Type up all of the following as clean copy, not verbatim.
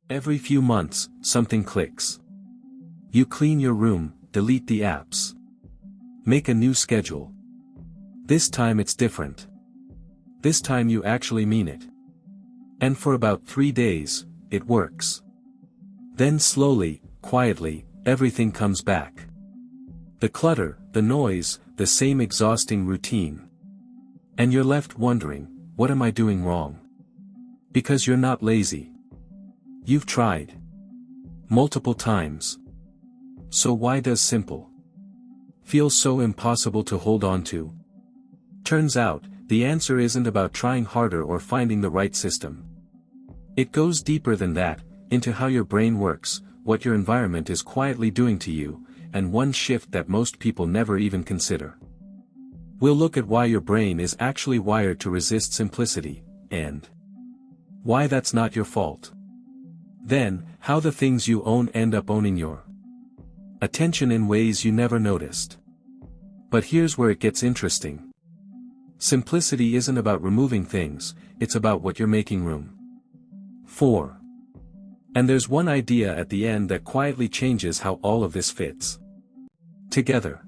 Every few months, something clicks. You clean your room, delete the apps. Make a new schedule. This time it's different. This time you actually mean it. And for about 3 days, it works. Then slowly, quietly, everything comes back. The clutter, the noise, the same exhausting routine. And you're left wondering, what am I doing wrong? Because you're not lazy. You've tried. Multiple times. So why does simple feel so impossible to hold on to? Turns out, the answer isn't about trying harder or finding the right system. It goes deeper than that, into how your brain works, what your environment is quietly doing to you, and one shift that most people never even consider. We'll look at why your brain is actually wired to resist simplicity, and why that's not your fault. Then, how the things you own end up owning your attention in ways you never noticed. But here's where it gets interesting. Simplicity isn't about removing things, it's about what you're making room for. And there's one idea at the end that quietly changes how all of this fits together.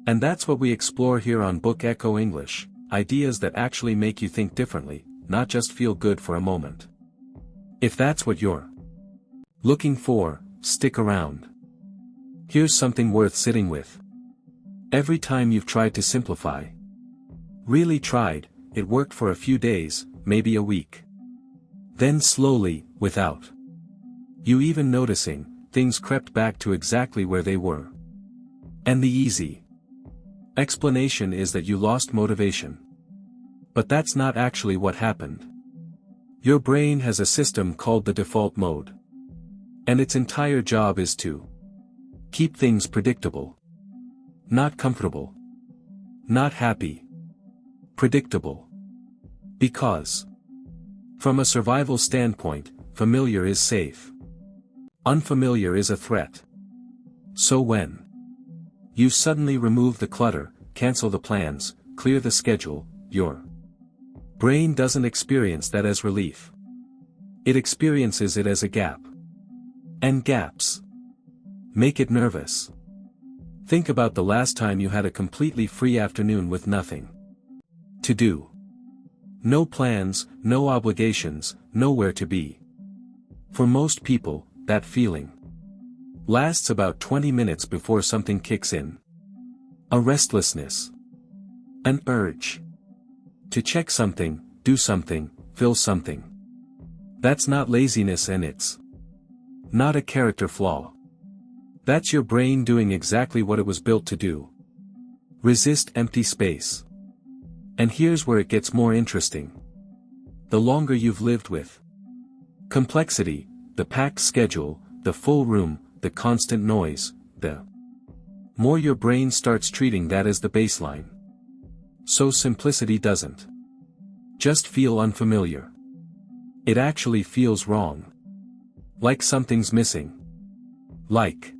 And that's what we explore here on Book Echo English, ideas that actually make you think differently, not just feel good for a moment. If that's what you're looking for, stick around. Here's something worth sitting with. Every time you've tried to simplify, really tried, it worked for a few days, maybe a week. Then slowly, without you even noticing, things crept back to exactly where they were. And the easy explanation is that you lost motivation. But that's not actually what happened. Your brain has a system called the default mode. And its entire job is to keep things predictable. Not comfortable. Not happy. Predictable. Because, from a survival standpoint, familiar is safe. Unfamiliar is a threat. So when you suddenly remove the clutter, cancel the plans, clear the schedule, your brain doesn't experience that as relief. It experiences it as a gap. And gaps make it nervous. Think about the last time you had a completely free afternoon with nothing to do. No plans, no obligations, nowhere to be. For most people, that feeling lasts about 20 minutes before something kicks in. A restlessness. An urge to check something, do something, fill something. That's not laziness, and it's not a character flaw. That's your brain doing exactly what it was built to do. Resist empty space. And here's where it gets more interesting. The longer you've lived with complexity, the packed schedule, the full room, the constant noise, the more your brain starts treating that as the baseline. So simplicity doesn't just feel unfamiliar. It actually feels wrong. Like something's missing. Like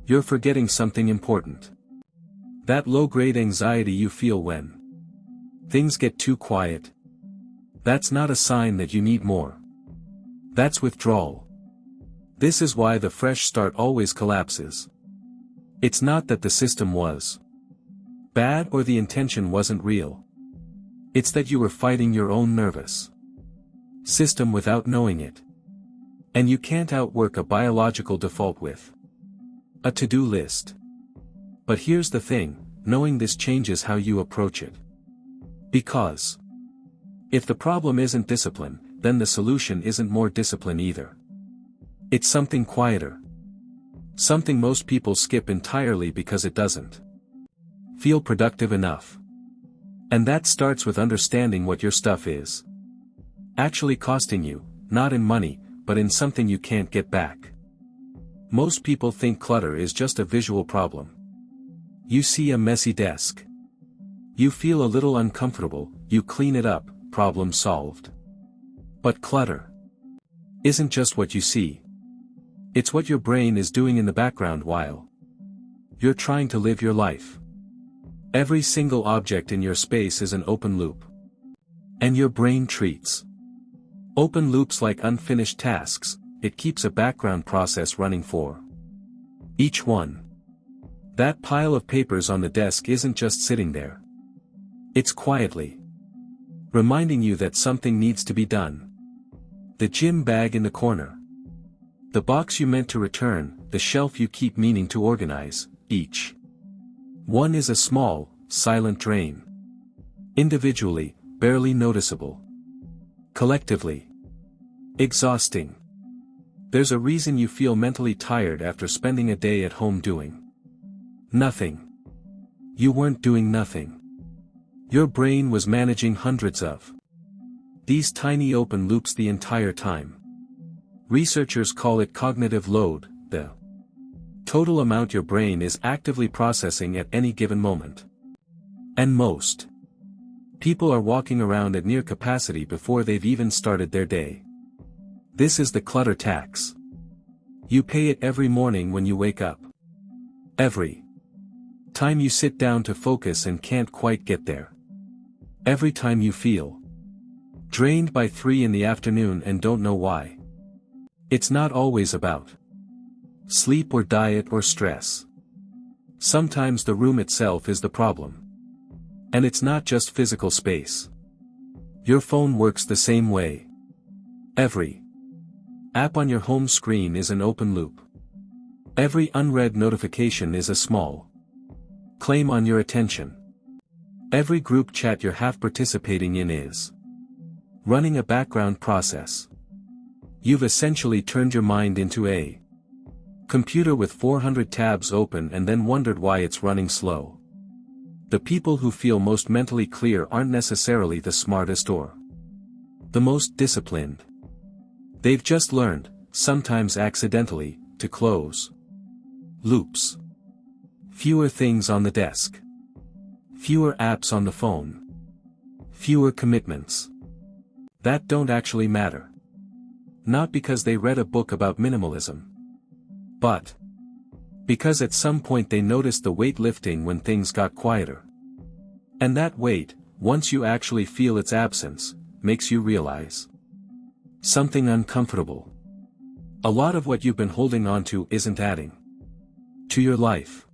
you're forgetting something important. That low-grade anxiety you feel when things get too quiet. That's not a sign that you need more. That's withdrawal. This is why the fresh start always collapses. It's not that the system was bad or the intention wasn't real. It's that you were fighting your own nervous system without knowing it. And you can't outwork a biological default with a to-do list. But here's the thing, knowing this changes how you approach it. Because if the problem isn't discipline, then the solution isn't more discipline either. It's something quieter. Something most people skip entirely because it doesn't feel productive enough. And that starts with understanding what your stuff is actually costing you, not in money, but in something you can't get back. Most people think clutter is just a visual problem. You see a messy desk. You feel a little uncomfortable, you clean it up, problem solved. But clutter isn't just what you see. It's what your brain is doing in the background while you're trying to live your life. Every single object in your space is an open loop. And your brain treats Open loops like unfinished tasks, it keeps a background process running for each one. That pile of papers on the desk isn't just sitting there. It's quietly reminding you that something needs to be done. The gym bag in the corner. The box you meant to return, the shelf you keep meaning to organize, each one is a small, silent drain. Individually, barely noticeable. Collectively, exhausting. There's a reason you feel mentally tired after spending a day at home doing nothing. You weren't doing nothing. Your brain was managing hundreds of these tiny open loops the entire time. Researchers call it cognitive load, the total amount your brain is actively processing at any given moment. And most people are walking around at near capacity before they've even started their day. This is the clutter tax. You pay it every morning when you wake up. Every time you sit down to focus and can't quite get there. Every time you feel drained by 3 in the afternoon and don't know why. It's not always about sleep or diet or stress. Sometimes the room itself is the problem. And it's not just physical space. Your phone works the same way. Every app on your home screen is an open loop. Every unread notification is a small claim on your attention. Every group chat you're half participating in is running a background process. You've essentially turned your mind into a computer with 400 tabs open and then wondered why it's running slow. The people who feel most mentally clear aren't necessarily the smartest or the most disciplined. They've just learned, sometimes accidentally, to close loops. Fewer things on the desk. Fewer apps on the phone. Fewer commitments that don't actually matter. Not because they read a book about minimalism, but because at some point they noticed the weight lifting when things got quieter. And that weight, once you actually feel its absence, makes you realize something uncomfortable. A lot of what you've been holding on to isn't adding to your life.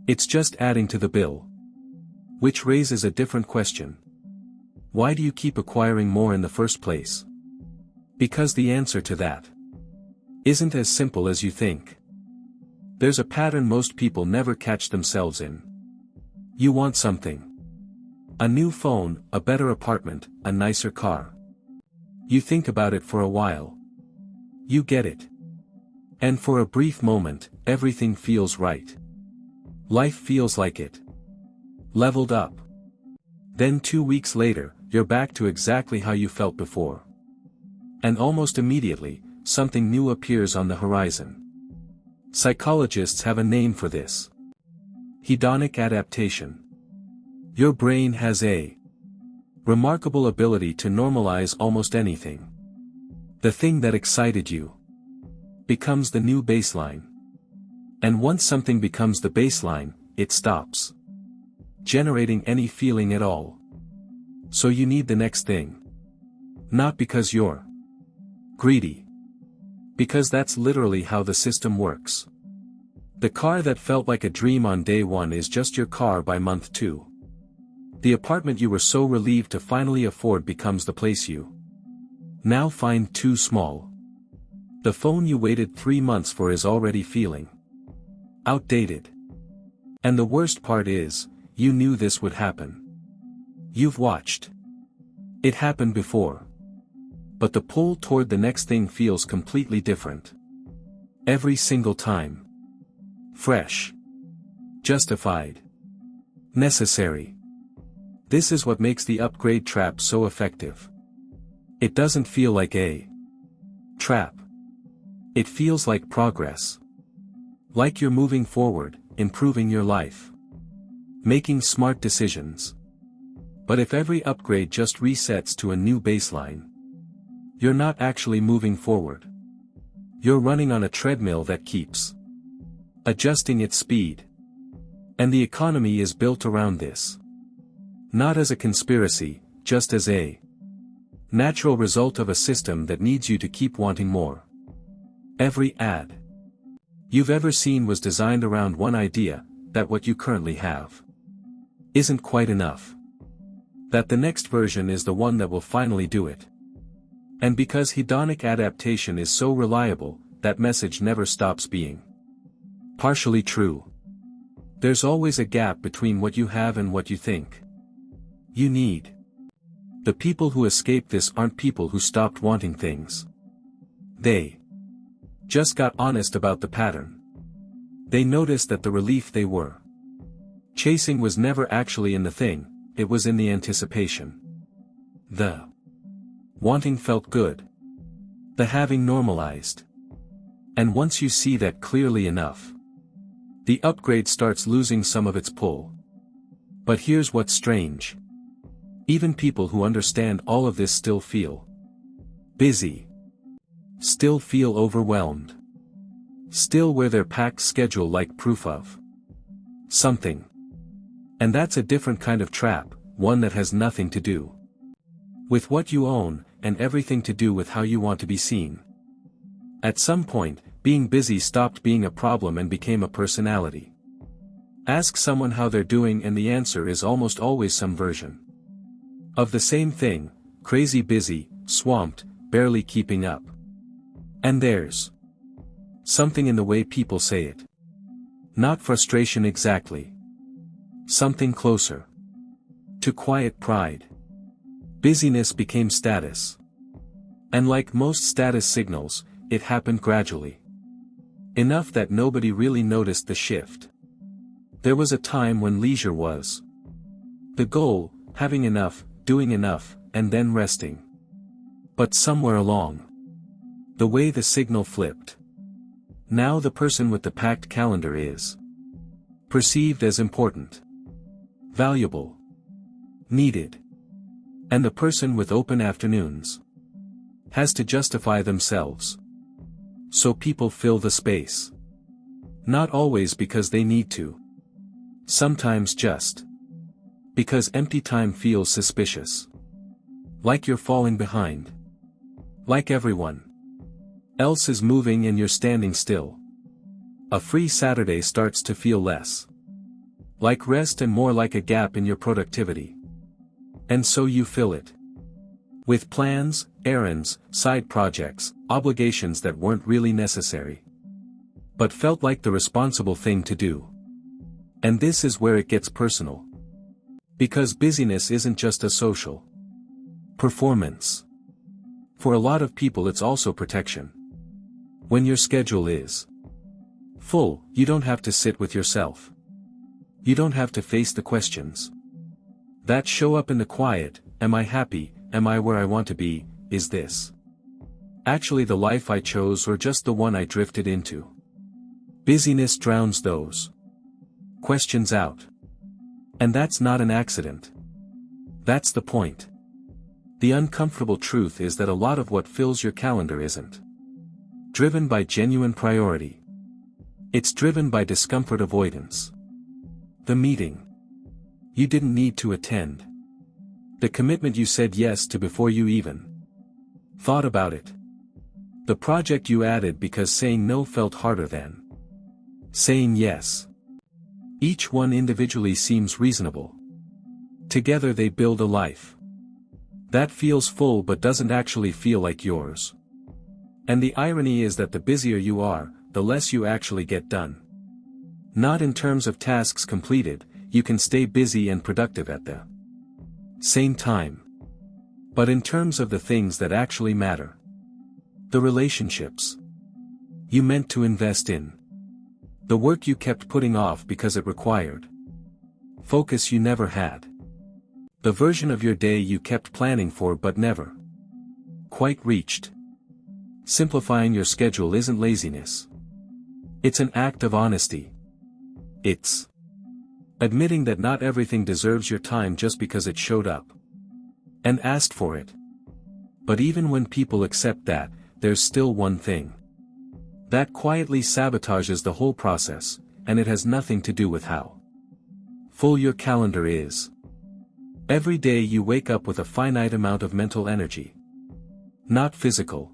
It's just adding to the bill. Which raises a different question. Why do you keep acquiring more in the first place? Because the answer to that isn't as simple as you think. There's a pattern most people never catch themselves in. You want something. A new phone, a better apartment, a nicer car. You think about it for a while. You get it. And for a brief moment, everything feels right. Life feels like it leveled up. Then 2 weeks later, you're back to exactly how you felt before. And almost immediately, something new appears on the horizon. Psychologists have a name for this. Hedonic adaptation. Your brain has a remarkable ability to normalize almost anything. The thing that excited you becomes the new baseline. And once something becomes the baseline, it stops generating any feeling at all. So you need the next thing. Not because you're greedy. Because that's literally how the system works. The car that felt like a dream on day 1 is just your car by month 2. The apartment you were so relieved to finally afford becomes the place you now find too small. The phone you waited 3 months for is already feeling outdated. And the worst part is, you knew this would happen. You've watched it happen before. But the pull toward the next thing feels completely different. Every single time. Fresh. Justified. Necessary. This is what makes the upgrade trap so effective. It doesn't feel like a trap. It feels like progress. Like you're moving forward, improving your life. Making smart decisions. But if every upgrade just resets to a new baseline, you're not actually moving forward. You're running on a treadmill that keeps adjusting its speed. And the economy is built around this. Not as a conspiracy, just as a Natural result of a system that needs you to keep wanting more. Every ad you've ever seen was designed around one idea, that what you currently have isn't quite enough. That the next version is the one that will finally do it. And because hedonic adaptation is so reliable, that message never stops being partially true. There's always a gap between what you have and what you think you need. The people who escape this aren't people who stopped wanting things. They just got honest about the pattern. They noticed that the relief they were chasing was never actually in the thing, it was in the anticipation. The wanting felt good. The having normalized. And once you see that clearly enough, the upgrade starts losing some of its pull. But here's what's strange. Even people who understand all of this still feel busy. Still feel overwhelmed. Still wear their packed schedule like proof of something. And that's a different kind of trap, one that has nothing to do with what you own, and everything to do with how you want to be seen. At some point, being busy stopped being a problem and became a personality. Ask someone how they're doing and the answer is almost always some version of the same thing: crazy busy, swamped, barely keeping up. And there's something in the way people say it. Not frustration exactly. Something closer to quiet pride. Busyness became status. And like most status signals, it happened gradually. Enough that nobody really noticed the shift. There was a time when leisure was the goal, having enough, doing enough, and then resting. But somewhere along the way the signal flipped. Now the person with the packed calendar is perceived as important, valuable, needed. And the person with open afternoons has to justify themselves. So people fill the space. Not always because they need to. Sometimes just because empty time feels suspicious. Like you're falling behind. Like everyone else is moving and you're standing still. A free Saturday starts to feel less like rest and more like a gap in your productivity. And so you fill it with plans, errands, side projects, obligations that weren't really necessary, but felt like the responsible thing to do. And this is where it gets personal. Because busyness isn't just a social performance. For a lot of people it's also protection. When your schedule is full, you don't have to sit with yourself. You don't have to face the questions that show up in the quiet: am I happy, am I where I want to be, is this actually the life I chose or just the one I drifted into? Busyness drowns those questions out. And that's not an accident. That's the point. The uncomfortable truth is that a lot of what fills your calendar isn't driven by genuine priority. It's driven by discomfort avoidance. The meeting you didn't need to attend. The commitment you said yes to before you even thought about it. The project you added because saying no felt harder than saying yes. Each one individually seems reasonable. Together they build a life that feels full but doesn't actually feel like yours. And the irony is that the busier you are, the less you actually get done. Not in terms of tasks completed, you can stay busy and productive at the same time. But in terms of the things that actually matter. The relationships you meant to invest in. The work you kept putting off because it required focus you never had. The version of your day you kept planning for but never quite reached. Simplifying your schedule isn't laziness. It's an act of honesty. It's admitting that not everything deserves your time just because it showed up and asked for it. But even when people accept that, there's still one thing that quietly sabotages the whole process, and it has nothing to do with how full your calendar is. Every day you wake up with a finite amount of mental energy. Not physical.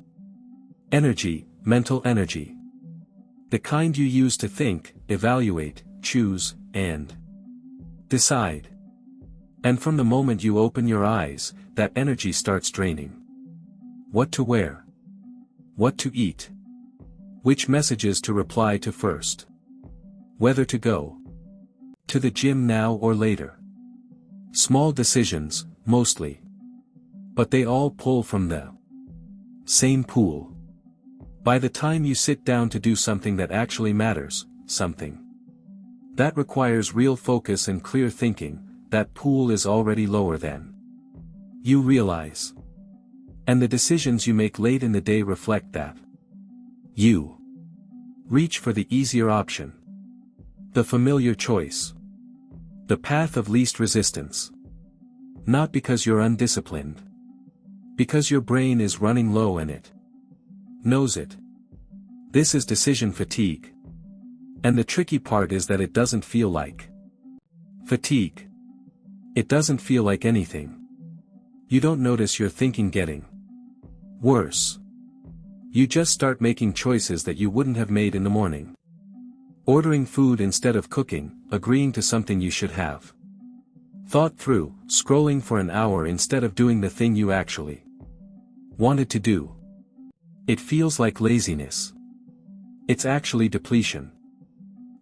Energy, mental energy. The kind you use to think, evaluate, choose, and decide. And from the moment you open your eyes, that energy starts draining. What to wear? What to eat? Which messages to reply to first? Whether to go to the gym now or later? Small decisions, mostly. But they all pull from the same pool. By the time you sit down to do something that actually matters, something that requires real focus and clear thinking, that pool is already lower than you realize. And the decisions you make late in the day reflect that. You reach for the easier option. The familiar choice. The path of least resistance. Not because you're undisciplined. Because your brain is running low and it knows it. This is decision fatigue. And the tricky part is that it doesn't feel like fatigue. It doesn't feel like anything. You don't notice your thinking getting worse. You just start making choices that you wouldn't have made in the morning. Ordering food instead of cooking, agreeing to something you should have thought through, scrolling for an hour instead of doing the thing you actually wanted to do. It feels like laziness. It's actually depletion.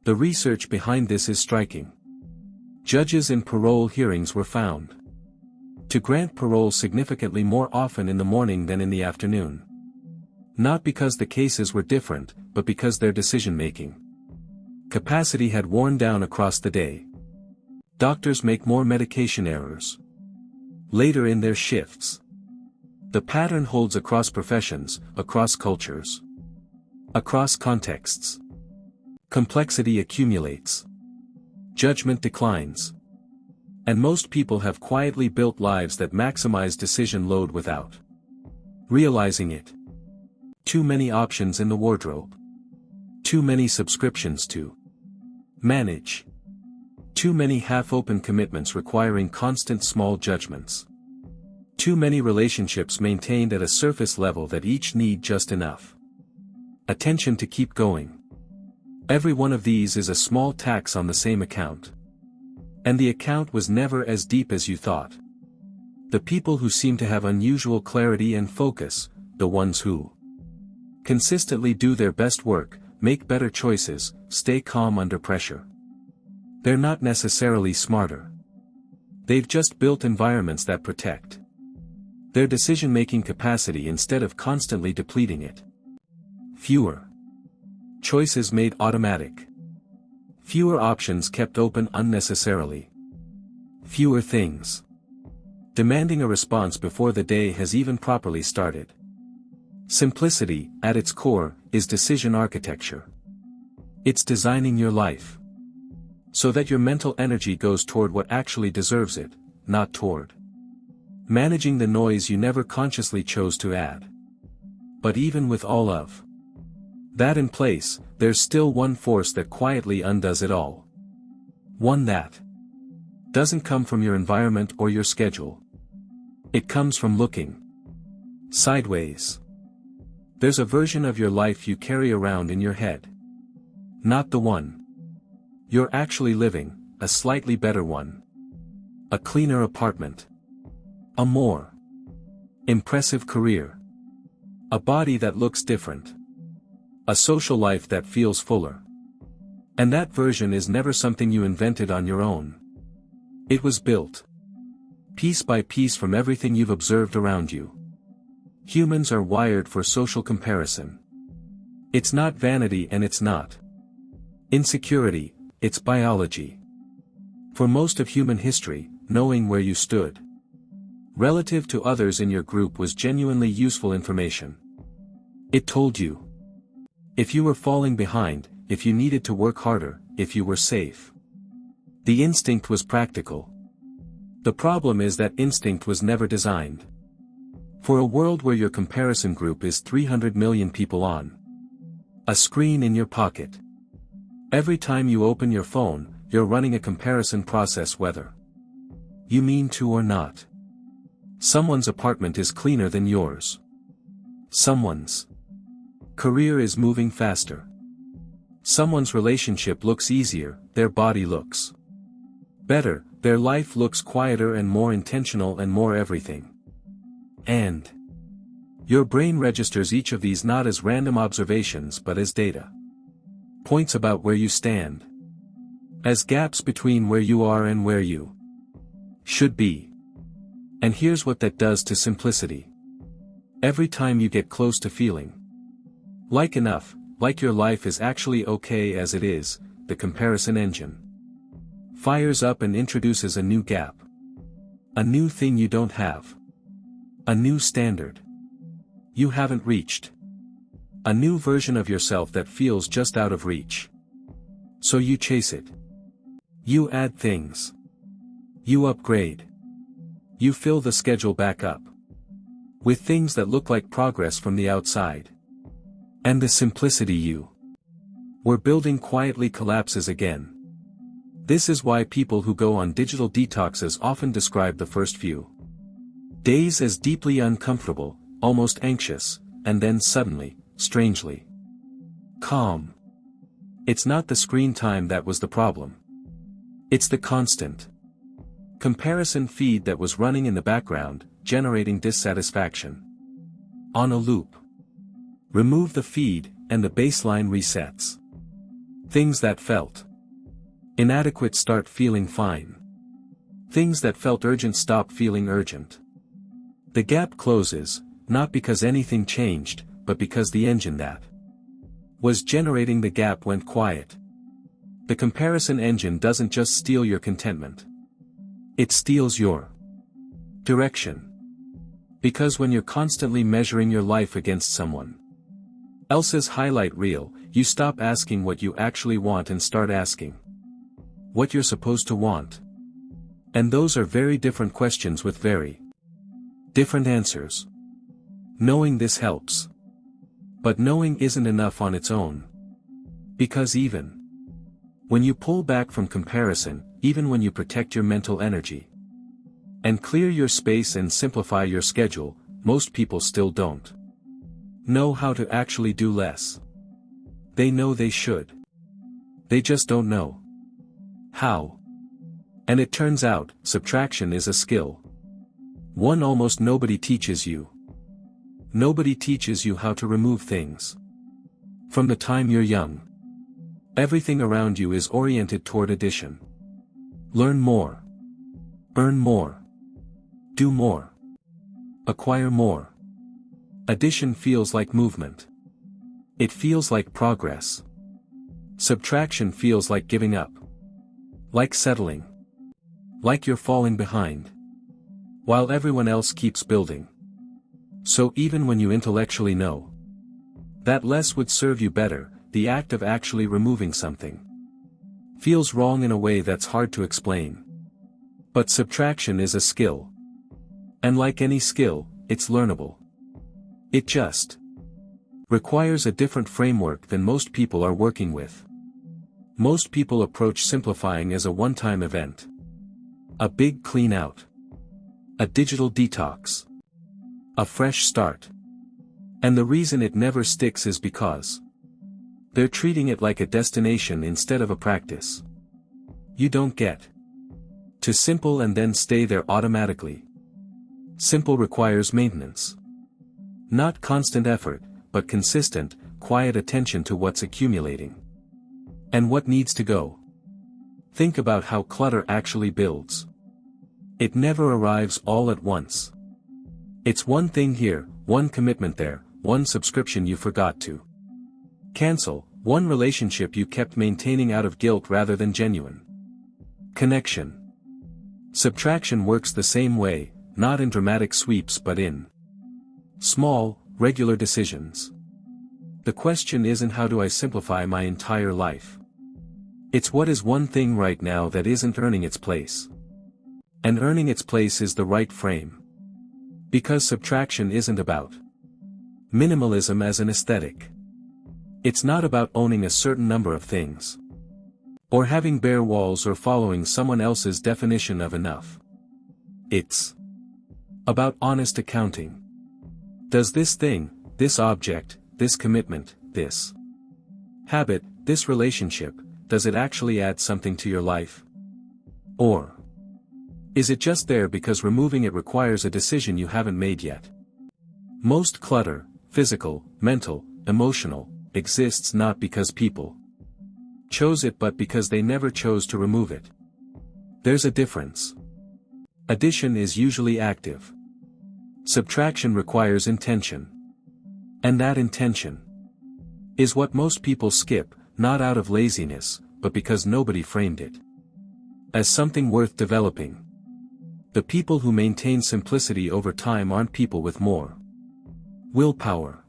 The research behind this is striking. Judges in parole hearings were found to grant parole significantly more often in the morning than in the afternoon. Not because the cases were different, but because their decision-making capacity had worn down across the day. Doctors make more medication errors later in their shifts. The pattern holds across professions, across cultures, across contexts. Complexity accumulates. Judgment declines. And most people have quietly built lives that maximize decision load without realizing it. Too many options in the wardrobe. Too many subscriptions to manage. Too many half-open commitments requiring constant small judgments. Too many relationships maintained at a surface level that each need just enough attention to keep going. Every one of these is a small tax on the same account. And the account was never as deep as you thought. The people who seem to have unusual clarity and focus, the ones who consistently do their best work, make better choices, stay calm under pressure. They're not necessarily smarter. They've just built environments that protect their decision-making capacity instead of constantly depleting it. Fewer choices made automatic. Fewer options kept open unnecessarily. Fewer things demanding a response before the day has even properly started. Simplicity, at its core, is decision architecture. It's designing your life so that your mental energy goes toward what actually deserves it, not toward managing the noise you never consciously chose to add. But even with all of that in place, there's still one force that quietly undoes it all. One that doesn't come from your environment or your schedule. It comes from looking sideways. There's a version of your life you carry around in your head. Not the one you're actually living, a slightly better one. A cleaner apartment. A more impressive career. A body that looks different. A social life that feels fuller. And that version is never something you invented on your own. It was built piece by piece from everything you've observed around you. Humans are wired for social comparison. It's not vanity and it's not insecurity, it's biology. For most of human history, knowing where you stood relative to others in your group was genuinely useful information. It told you if you were falling behind, if you needed to work harder, if you were safe. The instinct was practical. The problem is that instinct was never designed for a world where your comparison group is 300 million people on a screen in your pocket. Every time you open your phone, you're running a comparison process whether you mean to or not. Someone's apartment is cleaner than yours. Someone's career is moving faster. Someone's relationship looks easier, their body looks better, their life looks quieter and more intentional and more everything. And your brain registers each of these not as random observations but as data points about where you stand, as gaps between where you are and where you should be. And here's what that does to simplicity. Every time you get close to feeling like enough, like your life is actually okay as it is, the comparison engine fires up and introduces a new gap. A new thing you don't have. A new standard you haven't reached. A new version of yourself that feels just out of reach. So you chase it. You add things. You upgrade. You fill the schedule back up with things that look like progress from the outside. And the simplicity you were building quietly collapses again. This is why people who go on digital detoxes often describe the first few days as deeply uncomfortable, almost anxious, and then suddenly, strangely calm. It's not the screen time that was the problem. It's the constant comparison feed that was running in the background, generating dissatisfaction on a loop. Remove the feed, and the baseline resets. Things that felt inadequate start feeling fine. Things that felt urgent stop feeling urgent. The gap closes, not because anything changed, but because the engine that was generating the gap went quiet. The comparison engine doesn't just steal your contentment. It steals your direction. Because when you're constantly measuring your life against someone else's highlight reel, you stop asking what you actually want and start asking what you're supposed to want. And those are very different questions with very different answers. Knowing this helps. But knowing isn't enough on its own. Because even when you pull back from comparison, even when you protect your mental energy and clear your space and simplify your schedule, most people still don't know how to actually do less. They know they should. They just don't know how. And it turns out, subtraction is a skill. One almost nobody teaches you. Nobody teaches you how to remove things. From the time you're young, everything around you is oriented toward addition. Learn more. Earn more. Do more. Acquire more. Addition feels like movement. It feels like progress. Subtraction feels like giving up. Like settling. Like you're falling behind. While everyone else keeps building. So even when you intellectually know that less would serve you better, the act of actually removing something feels wrong in a way that's hard to explain. But subtraction is a skill. And like any skill, it's learnable. It just requires a different framework than most people are working with. Most people approach simplifying as a one-time event. A big clean out. A digital detox. A fresh start. And the reason it never sticks is because they're treating it like a destination instead of a practice. You don't get to simple and then stay there automatically. Simple requires maintenance. Not constant effort, but consistent, quiet attention to what's accumulating. And what needs to go. Think about how clutter actually builds. It never arrives all at once. It's one thing here, one commitment there, one subscription you forgot to cancel, one relationship you kept maintaining out of guilt rather than genuine connection. Subtraction works the same way, not in dramatic sweeps but in small, regular decisions. The question isn't how do I simplify my entire life. It's what is one thing right now that isn't earning its place. And earning its place is the right frame. Because subtraction isn't about minimalism as an aesthetic. It's not about owning a certain number of things. Or having bare walls or following someone else's definition of enough. It's about honest accounting. Does this thing, this object, this commitment, this habit, this relationship, does it actually add something to your life? Or is it just there because removing it requires a decision you haven't made yet? Most clutter, physical, mental, emotional, exists not because people chose it but because they never chose to remove it. There's a difference. Addition is usually active. Subtraction requires intention. And that intention is what most people skip, not out of laziness, but because nobody framed it as something worth developing. The people who maintain simplicity over time aren't people with more willpower.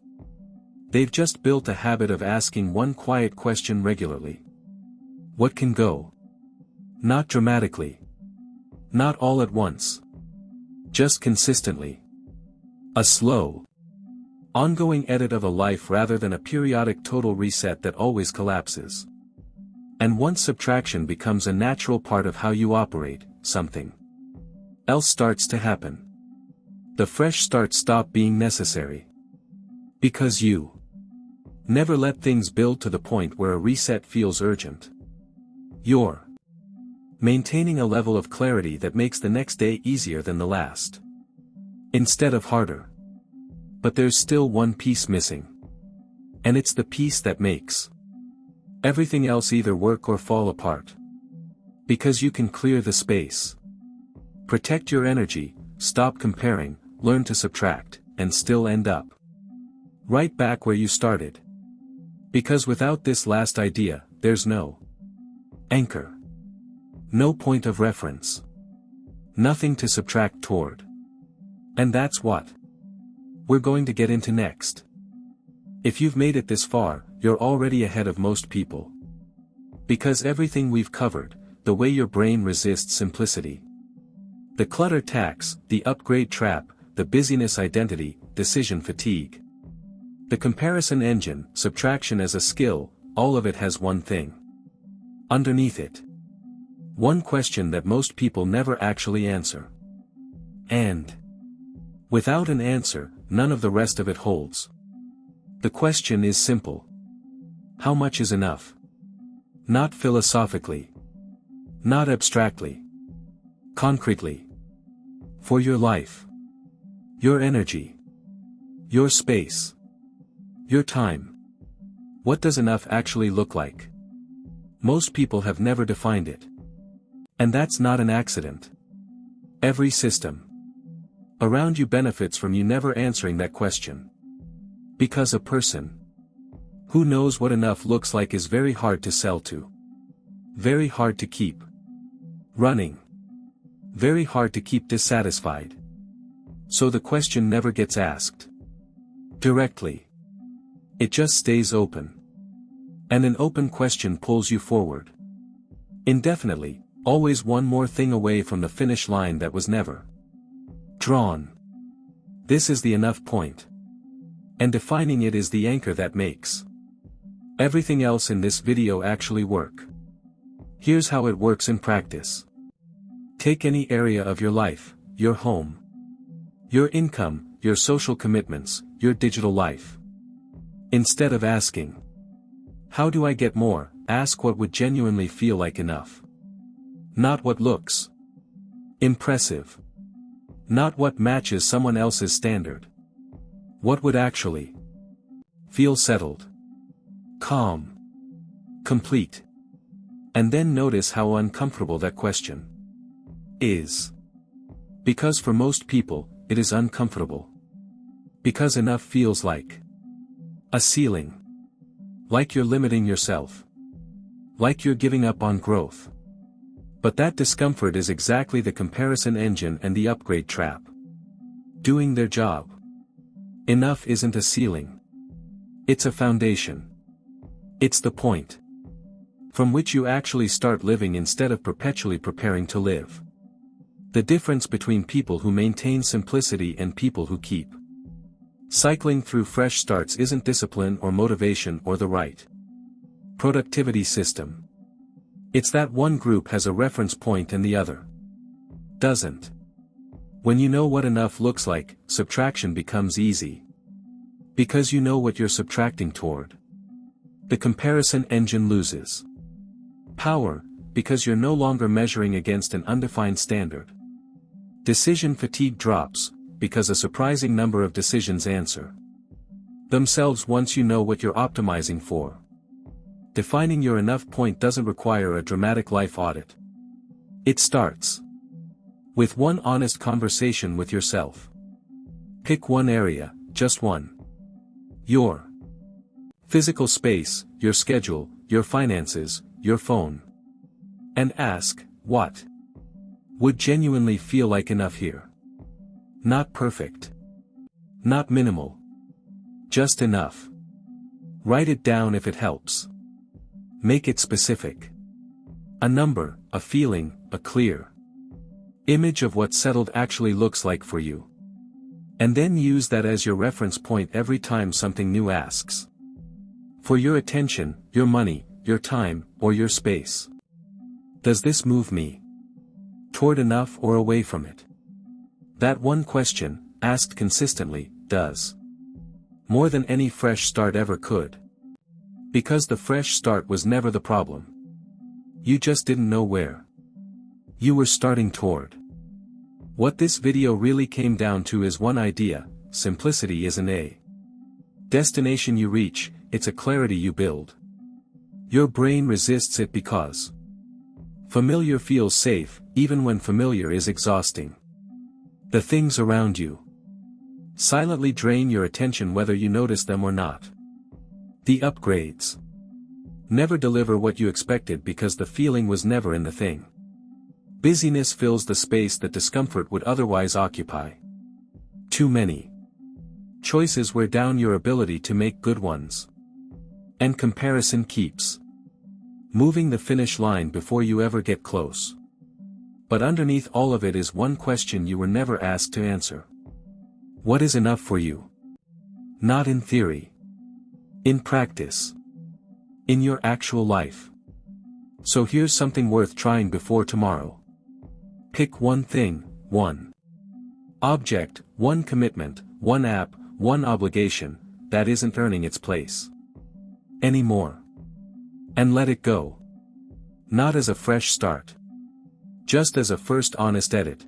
They've just built a habit of asking one quiet question regularly. What can go? Not dramatically. Not all at once. Just consistently. A slow, ongoing edit of a life rather than a periodic total reset that always collapses. And once subtraction becomes a natural part of how you operate, something else starts to happen. The fresh starts stop being necessary. Because you never let things build to the point where a reset feels urgent. You're maintaining a level of clarity that makes the next day easier than the last, instead of harder. But there's still one piece missing. And it's the piece that makes everything else either work or fall apart. Because you can clear the space. Protect your energy, stop comparing, learn to subtract, and still end up right back where you started. Because without this last idea, there's no anchor. No point of reference. Nothing to subtract toward. And that's what we're going to get into next. If you've made it this far, you're already ahead of most people. Because everything we've covered, the way your brain resists simplicity, the clutter tax, the upgrade trap, the busyness identity, decision fatigue, the comparison engine, subtraction as a skill, all of it has one thing underneath it. One question that most people never actually answer. And without an answer, none of the rest of it holds. The question is simple. How much is enough? Not philosophically. Not abstractly. Concretely. For your life. Your energy. Your space. Your time. What does enough actually look like? Most people have never defined it. And that's not an accident. Every system around you benefits from you never answering that question. Because a person who knows what enough looks like is very hard to sell to. Very hard to keep running. Very hard to keep dissatisfied. So the question never gets asked directly. It just stays open. And an open question pulls you forward. Indefinitely, always one more thing away from the finish line that was never drawn. This is the enough point. And defining it is the anchor that makes everything else in this video actually work. Here's how it works in practice. Take any area of your life, your home, your income, your social commitments, your digital life. Instead of asking, how do I get more, ask what would genuinely feel like enough. Not what looks impressive. Not what matches someone else's standard. What would actually feel settled, calm, complete. And then notice how uncomfortable that question is. Because for most people, it is uncomfortable. Because enough feels like a ceiling. Like you're limiting yourself. Like you're giving up on growth. But that discomfort is exactly the comparison engine and the upgrade trap doing their job. Enough isn't a ceiling. It's a foundation. It's the point from which you actually start living instead of perpetually preparing to live. The difference between people who maintain simplicity and people who keep cycling through fresh starts isn't discipline or motivation or the right productivity system. It's that one group has a reference point and the other doesn't. When you know what enough looks like, subtraction becomes easy. Because you know what you're subtracting toward. The comparison engine loses power, because you're no longer measuring against an undefined standard. Decision fatigue drops, because a surprising number of decisions answer themselves once you know what you're optimizing for. Defining your enough point doesn't require a dramatic life audit. It starts with one honest conversation with yourself. Pick one area, just one. Your physical space, your schedule, your finances, your phone. And ask, what would genuinely feel like enough here? Not perfect. Not minimal. Just enough. Write it down if it helps. Make it specific. A number, a feeling, a clear image of what settled actually looks like for you. And then use that as your reference point every time something new asks for your attention, your money, your time, or your space. Does this move me toward enough or away from it? That one question, asked consistently, does more than any fresh start ever could. Because the fresh start was never the problem. You just didn't know where you were starting toward. What this video really came down to is one idea: simplicity isn't a destination you reach, it's a clarity you build. Your brain resists it because familiar feels safe, even when familiar is exhausting. The things around you silently drain your attention whether you notice them or not. The upgrades never deliver what you expected because the feeling was never in the thing. Busyness fills the space that discomfort would otherwise occupy. Too many choices wear down your ability to make good ones. And comparison keeps moving the finish line before you ever get close. But underneath all of it is one question you were never asked to answer. What is enough for you? Not in theory. In practice. In your actual life. So here's something worth trying before tomorrow. Pick one thing, one object, one commitment, one app, one obligation, that isn't earning its place anymore. And let it go. Not as a fresh start. Just as a first honest edit.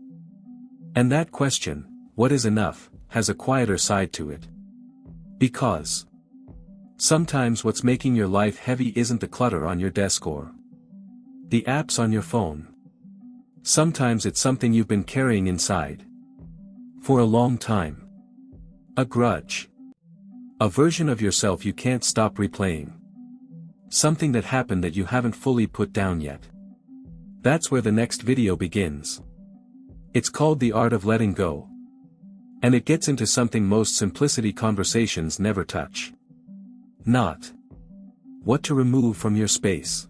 And that question, what is enough, has a quieter side to it. Because sometimes what's making your life heavy isn't the clutter on your desk or the apps on your phone. Sometimes it's something you've been carrying inside for a long time. A grudge. A version of yourself you can't stop replaying. Something that happened that you haven't fully put down yet. That's where the next video begins. It's called The Art of Letting Go. And it gets into something most simplicity conversations never touch. Not what to remove from your space,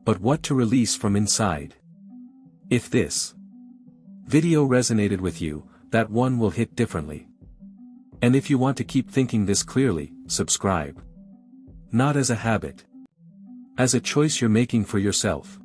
but what to release from inside. If this video resonated with you, that one will hit differently. And if you want to keep thinking this clearly, subscribe. Not as a habit. As a choice you're making for yourself.